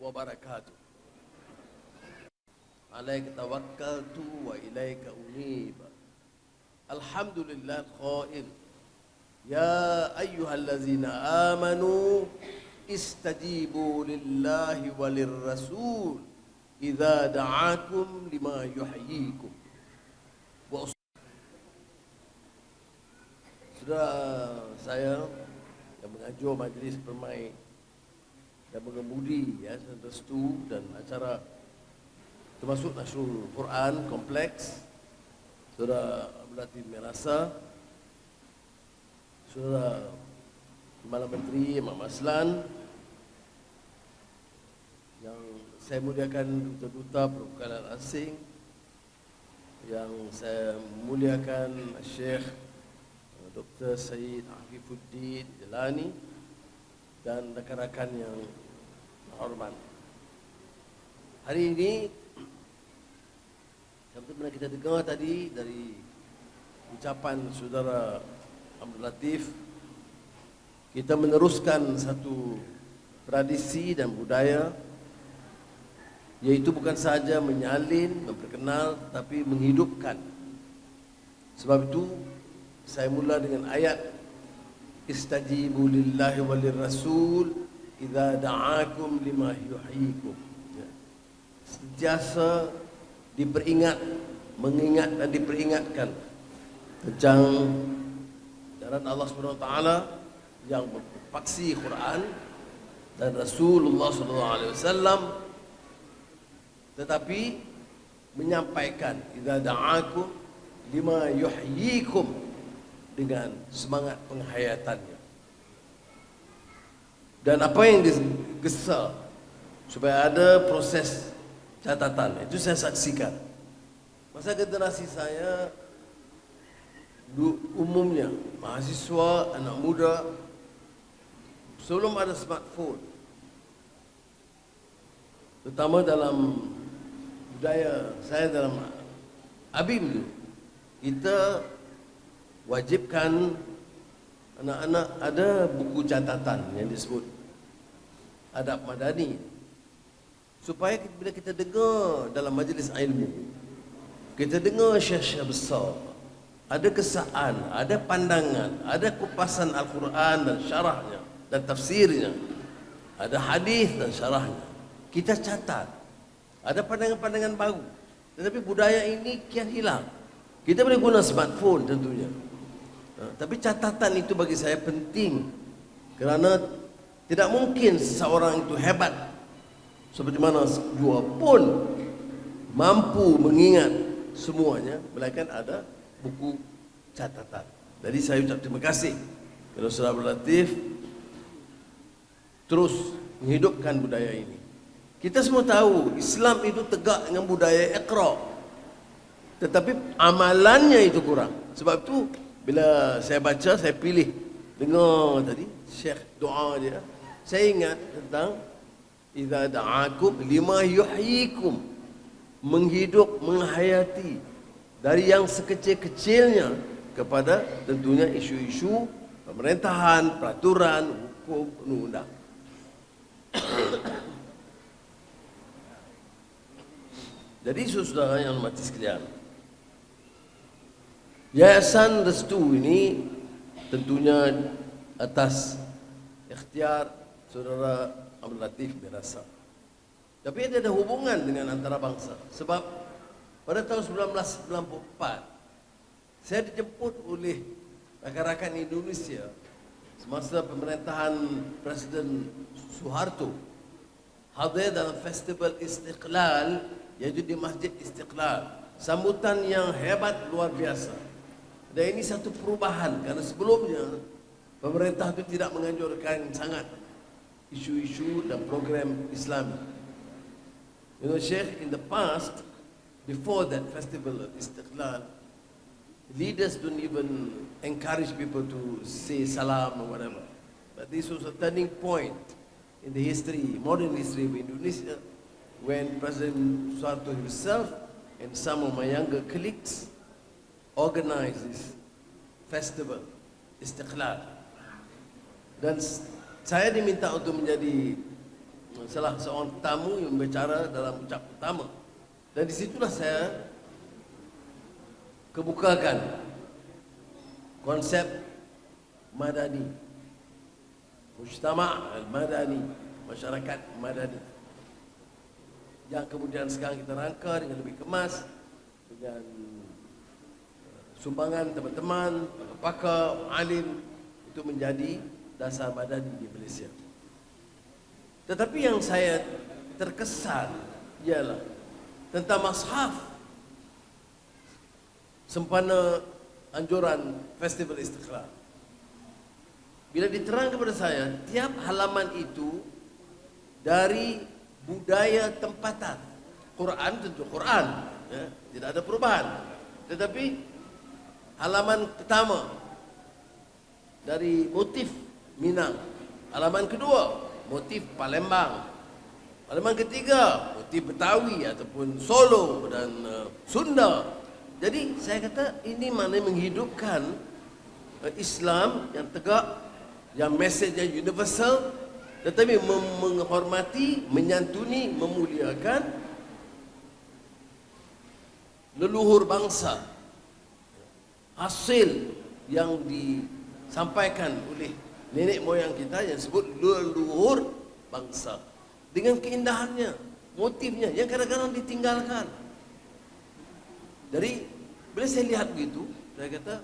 wabarakatuh. Alaika tawakkaltu wa ilaika unib. Alhamdulillah qail. Ya ayyuhallazina amanu istajibu lillahi walir rasul idza da'akum lima yuhyikum. Sudah saya yang mengajar majlis permai dan mengemudi ya restu dan acara termasuk Nasrul Quran kompleks, Saudara Abdul Merasa, Saudara Kepala Menteri Mak Maslan, yang saya muliakan duta-duta perwakilan asing, yang saya muliakan Syekh Dr. Said Afifuddin Jelani dan rakan-rakan yang hormat. Hari ini seperti mana kita dengar tadi dari ucapan Saudara Abdul Latif, kita meneruskan satu tradisi dan budaya, yaitu bukan saja menyalin, memperkenal, tapi menghidupkan. Sebab itu saya mula dengan ayat istajibu lillahi walir rasul idza da'akum lima yuhyikum. Sentiasa diperingat, mengingat dan diperingatkan tentang jalan Allah Subhanahu wa taala yang berpaksi Quran dan Rasulullah sallallahu alaihi wasallam, tetapi menyampaikan idza da'akum lima yuhyikum dengan semangat penghayatannya. Dan apa yang digesa supaya ada proses catatan, itu saya saksikan. Masa generasi saya umumnya mahasiswa, anak muda, sebelum ada smartphone, terutama dalam budaya saya dalam ABIM dulu, kita wajibkan anak-anak ada buku catatan yang disebut adab madani, supaya bila kita dengar dalam majlis ilmu, kita dengar syekh-syekh besar, ada kesaan, ada pandangan, ada kupasan Al-Quran dan syarahnya dan tafsirnya, ada hadis dan syarahnya, kita catat. Ada pandangan-pandangan baru, tetapi budaya ini kian hilang. Kita boleh guna smartphone tentunya, tapi catatan itu bagi saya penting, kerana tidak mungkin seseorang itu hebat seperti mana jua pun mampu mengingat semuanya, melainkan ada buku catatan. Jadi saya ucap terima kasih kepada Saudara Abdul Latif terus menghidupkan budaya ini. Kita semua tahu Islam itu tegak dengan budaya Iqra, tetapi amalannya itu kurang. Sebab itu bila saya baca, saya pilih dengar tadi Syekh doa dia, saya ingat tentang idza da'akum lima yuhyikum, menghidup, menghayati, dari yang sekecil-kecilnya kepada tentunya isu-isu pemerintahan, peraturan, hukum, undang-undang. Jadi saudara yang hormati sekalian, Yayasan Restu ini tentunya atas ikhtiar Saudara Abdul Latif Merasa. Tapi ada hubungan dengan antarabangsa. Sebab pada tahun 1994 saya dijemput oleh rakan-rakan Indonesia semasa pemerintahan Presiden Suharto hadir dalam festival Istiqlal, yaitu di Masjid Istiqlal. Sambutan yang hebat, luar biasa. Dan ini satu perubahan, karena sebelumnya pemerintah itu tidak menganjurkan sangat isu-isu dan program Islam. You know, Sheikh, in the past, before that festival of Istiqlal, leaders don't even encourage people to say salam or whatever. But this was a turning point in the history, modern history of Indonesia, when President Suharto himself and some of my younger colleagues organized this festival Istiqlal. Dan saya diminta untuk menjadi salah seorang tamu yang berbicara dalam ucap pertama. Dan disitulah saya kebukakan konsep madani, mujtama' al-madani, masyarakat madani, yang kemudian sekarang kita rangka dengan lebih kemas dengan sumbangan teman-teman, pakar, alim, untuk menjadi dasar madani di Malaysia. Tetapi yang saya terkesan ialah tentang mashaf sempena anjuran Festival Istiqlal. Bila diterangkan kepada saya, tiap halaman itu dari budaya tempatan. Quran tentu Quran, ya, tidak ada perubahan. Tetapi halaman pertama dari motif Minang, halaman kedua motif Palembang, halaman ketiga motif Betawi ataupun Solo dan Sunda. Jadi saya kata ini mana menghidupkan Islam yang tegak, yang mesejnya universal, tetapi menghormati, menyantuni, memuliakan leluhur bangsa, hasil yang disampaikan oleh nenek moyang kita yang sebut leluhur bangsa, dengan keindahannya, motifnya yang kadang-kadang ditinggalkan. Jadi bila saya lihat begitu, saya kata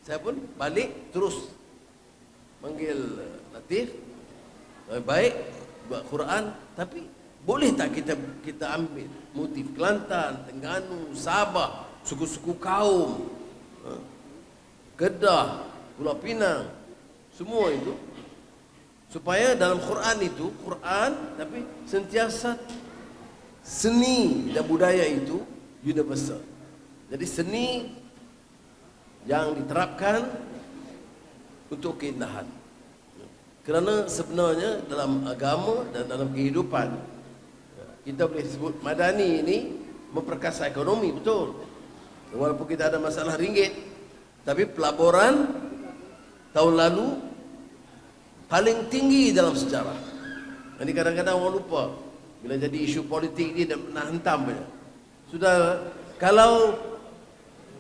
saya pun balik terus manggil Latif, baik buat Quran, tapi boleh tak kita ambil motif Kelantan, Terengganu, Sabah, suku-suku kaum, Kedah, Pulau Pinang, semua itu, supaya dalam Quran itu, Quran tapi sentiasa seni dan budaya itu universal. Jadi seni yang diterapkan untuk keindahan. Kerana sebenarnya dalam agama dan dalam kehidupan, kita boleh sebut madani ini memperkasa ekonomi, betul. Walaupun kita ada masalah ringgit, tapi pelaburan tahun lalu paling tinggi dalam sejarah. Jadi kadang-kadang orang lupa, bila jadi isu politik ni dan nak hentam saja. Sudah, kalau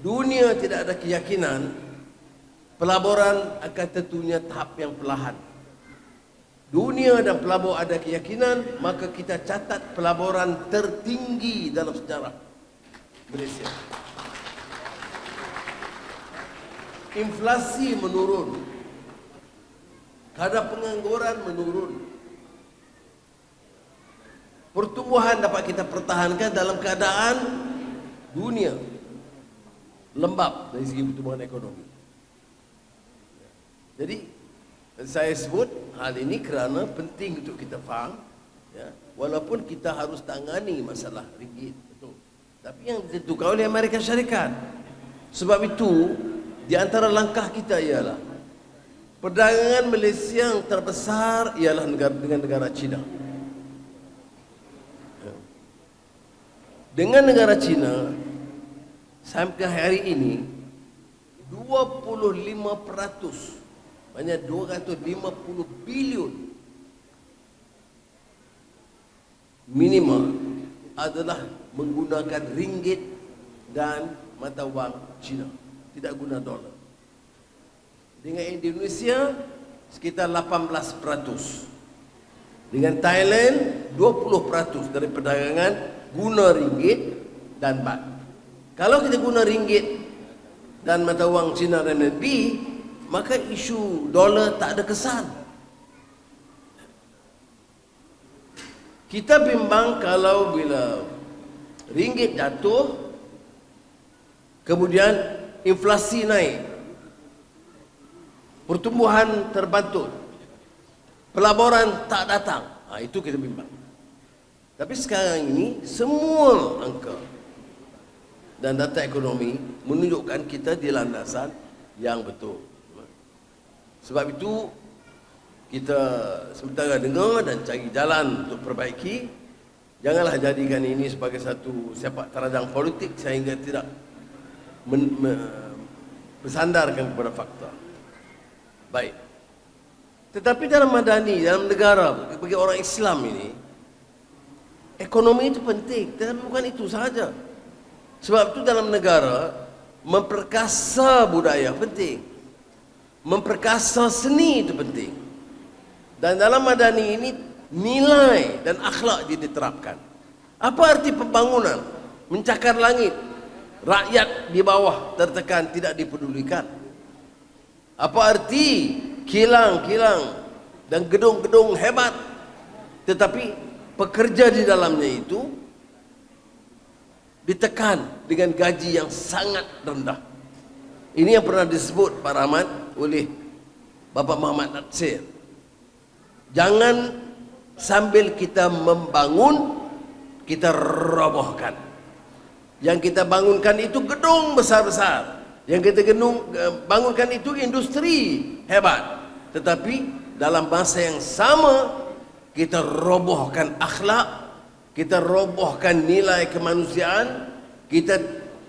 dunia tidak ada keyakinan, pelaburan akan tentunya tahap yang perlahan. Dunia dan pelabur ada keyakinan, maka kita catat pelaburan tertinggi dalam sejarah Malaysia. Inflasi menurun, kadar pengangguran menurun, pertumbuhan dapat kita pertahankan dalam keadaan dunia lembab dari segi pertumbuhan ekonomi. Jadi saya sebut hal ini kerana penting untuk kita faham, ya, walaupun kita harus tangani masalah ringgit, betul, tapi yang ditentukan oleh Amerika Syarikat. Sebab itu di antara langkah kita ialah perdagangan Malaysia yang terbesar ialah dengan negara China. Dengan negara China sampai hari ini 25%, banyak 250 bilion minimal adalah menggunakan ringgit dan mata wang Cina, tidak guna dolar. Dengan Indonesia sekitar 18%, dengan Thailand 20% dari perdagangan guna ringgit dan baht. Kalau kita guna ringgit dan mata wang Cina RMB, maka isu dolar tak ada kesan. Kita bimbang kalau bila ringgit jatuh, kemudian inflasi naik, pertumbuhan terbantut, pelaburan tak datang. Itu kita bimbang. Tapi sekarang ini semua angka dan data ekonomi menunjukkan kita di landasan yang betul. Sebab itu kita sementara dengar dan cari jalan untuk perbaiki. Janganlah jadikan ini sebagai satu sepak terjang politik sehingga tidak bersandarkan kepada fakta. Baik. Tetapi dalam madani, dalam negara, bagi orang Islam ini, ekonomi itu penting, tetapi bukan itu sahaja. Sebab itu dalam negara, memperkasa budaya penting, memperkasa seni itu penting. Dan dalam madani ini, nilai dan akhlak diterapkan. Apa arti pembangunan? Mencakar langit, rakyat di bawah tertekan, tidak dipedulikan. Apa arti kilang-kilang dan gedung-gedung hebat, tetapi pekerja di dalamnya itu ditekan dengan gaji yang sangat rendah. Ini yang pernah disebut Pak Rahmat oleh Bapak Muhammad Natsir. Jangan sambil kita membangun, kita robohkan. Yang kita bangunkan itu gedung besar-besar, yang kita bangunkan itu industri hebat, tetapi dalam masa yang sama kita robohkan akhlak, kita robohkan nilai kemanusiaan, kita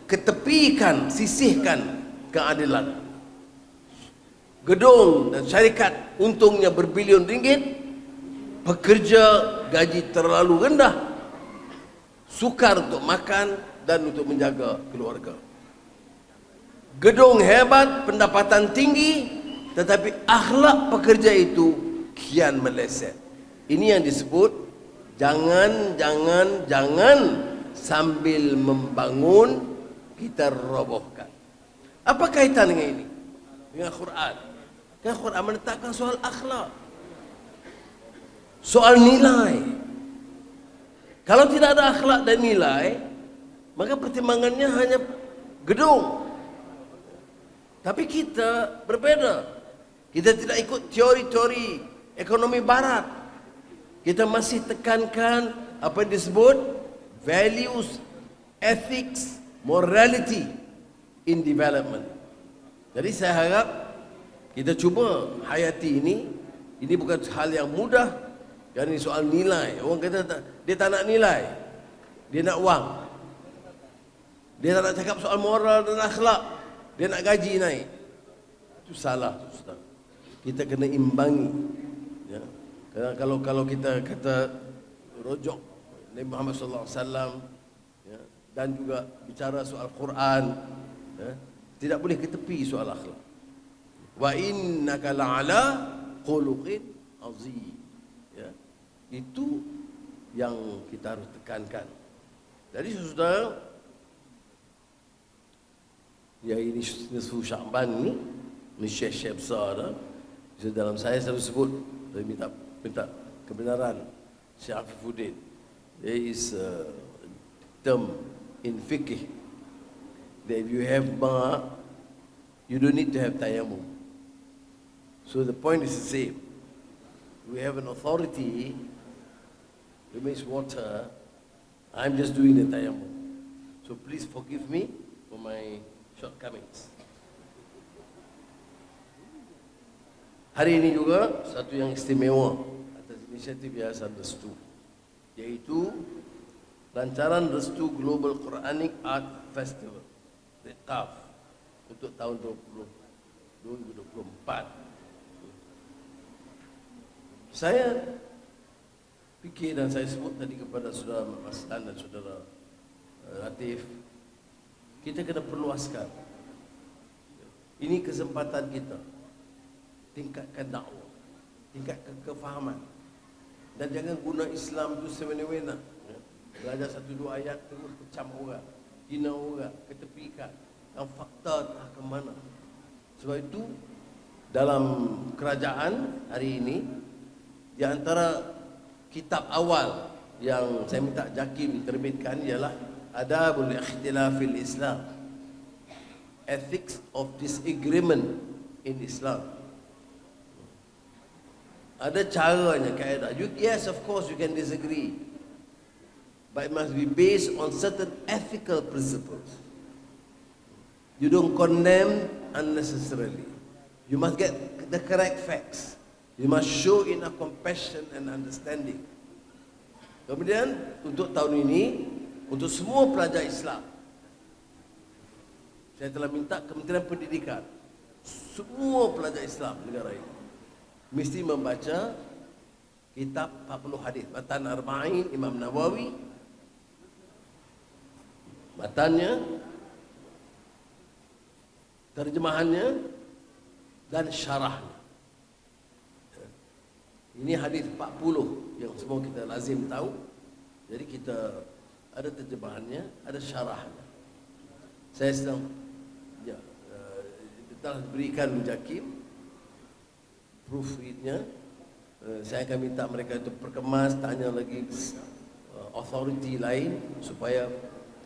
ketepikan, sisihkan keadilan. Gedung dan syarikat untungnya berbilion ringgit, pekerja gaji terlalu rendah, sukar untuk makan dan untuk menjaga keluarga. Gedung hebat, pendapatan tinggi, tetapi akhlak pekerja itu kian meleset. Ini yang disebut jangan sambil membangun kita robohkan. Apa kaitan dengan ini? Dengan Quran. Kan Quran menetapkan soal akhlak, soal nilai. Kalau tidak ada akhlak dan nilai, maka pertimbangannya hanya gedung. Tapi kita berbeda. Kita tidak ikut teori-teori ekonomi barat. Kita masih tekankan apa yang disebut values, ethics, morality in development. Jadi saya harap kita cuba hayati ini. Ini bukan hal yang mudah. Dan ini soal nilai. Orang kata dia tak nak nilai, dia nak wang. Dia tak nak cakap soal moral dan akhlak, dia nak gaji naik. Itu salah, Ustaz. Kita kena imbangi. Ya. Kalau kita kata rojok Nabi Muhammad sallallahu alaihi wasallam, ya, dan juga bicara soal Quran, ya, tidak boleh ketepi soal akhlak. Wa innaka la'ala khuluqin azim. Ya. Itu yang kita harus tekankan. Jadi saudara, ya ini nisfu Sya'ban ni syekh besar dah. So, dalam saya selalu sebut, saya minta kebenaran Syekh Afifuddin. There is a term in fiqh that if you have ma, you don't need to have tayammum. So the point is the same. We have an authority to mix water. I'm just doing the tayammum. So please forgive me for my shortcomings. Hari ini juga satu yang istimewa atas inisiatif Yayasan Restu, yaitu rancangan Restu Global Quranic Art Festival (REQAF) untuk tahun 2024. Saya fikir dan saya sebut tadi kepada saudara Maslan dan saudara Latif, kita kena perluaskan. Ini kesempatan kita. Tingkatkan dakwah, tingkatkan kefahaman, dan jangan guna Islam itu semena-mena. Belajar satu dua ayat terus kecam orang, hina orang, ketepikan, dan fakta entah ke mana. Sebab itu dalam kerajaan hari ini, di antara kitab awal yang saya minta JAKIM terbitkan ialah Adabul Ikhtilafil Islam, Ethics of Disagreement in Islam. Ada caranya, kaedah. Yes, of course you can disagree, but it must be based on certain ethical principles. You don't condemn unnecessarily. You must get the correct facts. You must show enough compassion and understanding. Kemudian untuk tahun ini, untuk semua pelajar Islam, saya telah minta Kementerian Pendidikan, semua pelajar Islam negara ini, mesti membaca kitab 40 hadis. Matan Arba'in Imam Nawawi, matannya, terjemahannya, dan syarahnya. Ini hadis 40 yang semua kita lazim tahu. Jadi kita ada terjemahannya, ada syarahnya. Saya sedang telah berikan Jakim proofreadnya. Saya akan minta mereka itu perkemas, tanya lagi authority lain supaya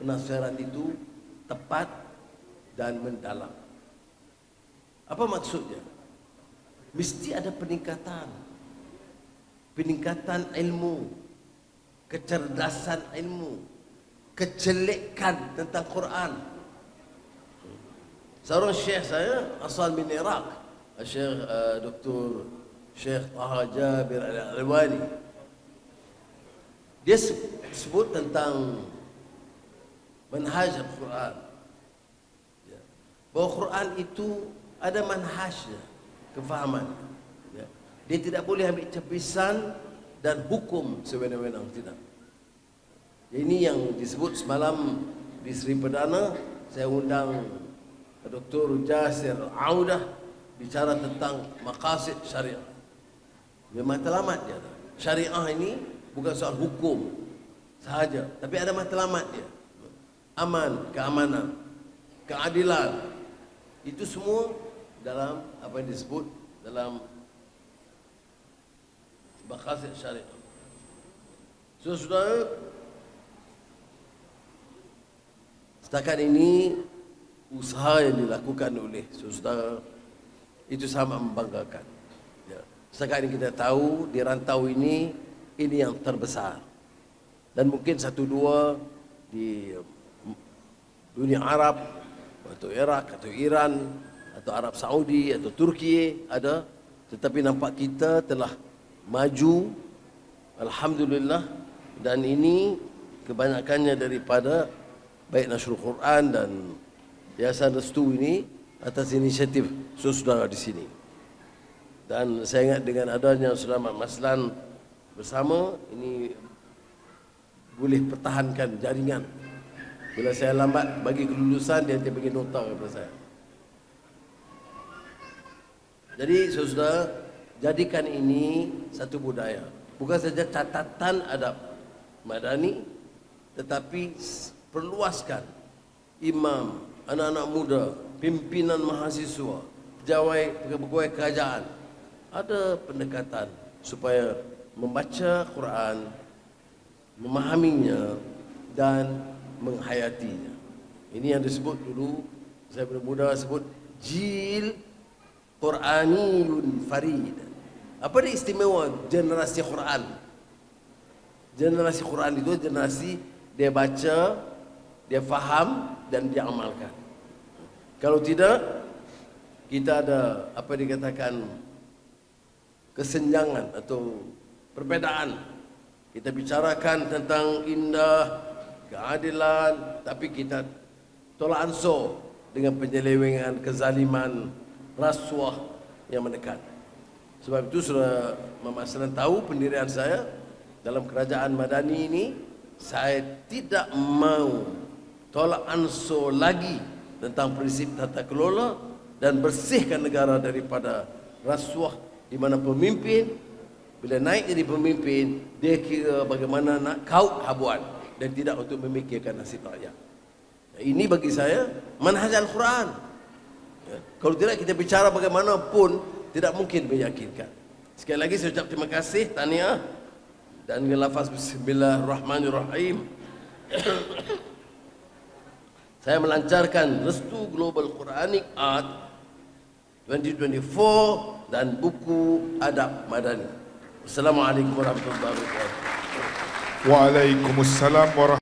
penafsiran itu tepat dan mendalam. Apa maksudnya? Mesti ada peningkatan ilmu, kecerdasan ilmu, kecelekan tentang Quran. Seorang syekh saya asal min Iraq, Syekh Dr. Syekh Taha Jabir Al-Alwani. Dia sebut tentang manhaj Al-Quran, bahawa Quran itu ada manhajnya, kefahaman. Dia tidak boleh ambil cepisan dan hukum sewenang-wenang, tidak. Ini yang disebut semalam di Sri Perdana. Saya undang Dr. Jasir Audah bicara tentang maqasid syariah. Dia matlamat dia. Syariah ini bukan soal hukum sahaja, tapi ada matlamat dia. Aman, keamanan, keadilan. Itu semua dalam apa yang disebut dalam maqasid syariah. Saudara, setakat ini usaha yang dilakukan oleh saudara itu sama membanggakan. Setakat ini kita tahu di rantau ini yang terbesar, dan mungkin satu dua di dunia Arab atau Iraq atau Iran atau Arab Saudi atau Turki ada, tetapi nampak kita telah maju, alhamdulillah. Dan ini kebanyakannya daripada baik Nasrul Quran dan Yayasan Restu ini atas inisiatif saudara di sini. Dan saya ingat dengan adanya Saudara Mat Maslan bersama, ini boleh pertahankan jaringan. Bila saya lambat bagi kelulusan, dia bagi nota kepada saya. Jadi saudara, jadikan ini satu budaya, bukan saja catatan adab madani, tetapi perluaskan imam, anak-anak muda, pimpinan mahasiswa, pegawai kerajaan, ada pendekatan supaya membaca Quran, memahaminya dan menghayatinya. Ini yang disebut dulu, saya muda sebut jil Quraniyun Farid. Apa dia istimewa generasi Quran? Generasi Quran itu generasi dia baca, dia faham dan dia amalkan. Kalau tidak, kita ada apa dikatakan kesenjangan atau perbedaan. Kita bicarakan tentang indah, keadilan, tapi kita tolak ansur dengan penyelewengan, kezaliman, rasuah yang mendekat. Sebab itu Saudara Muhammad Aslan tahu pendirian saya dalam kerajaan Madani ini. Saya tidak mau tolak ansur lagi tentang prinsip tata kelola dan bersihkan negara daripada rasuah, di mana pemimpin bila naik jadi pemimpin dia kira bagaimana nak kaut habuan dan tidak untuk memikirkan nasib rakyat. Ini bagi saya manhaj Al-Quran. Kalau tidak kita bicara bagaimanapun tidak mungkin meyakinkan. Sekali lagi saya ucap terima kasih, tahniah, dan dengan lafaz Bismillahirrahmanirrahim saya melancarkan Restu Global Quranic Art 2024 dan buku adab madani. Assalamualaikum warahmatullahi wabarakatuh. Waalaikumsalam warahmatullahi wabarakatuh.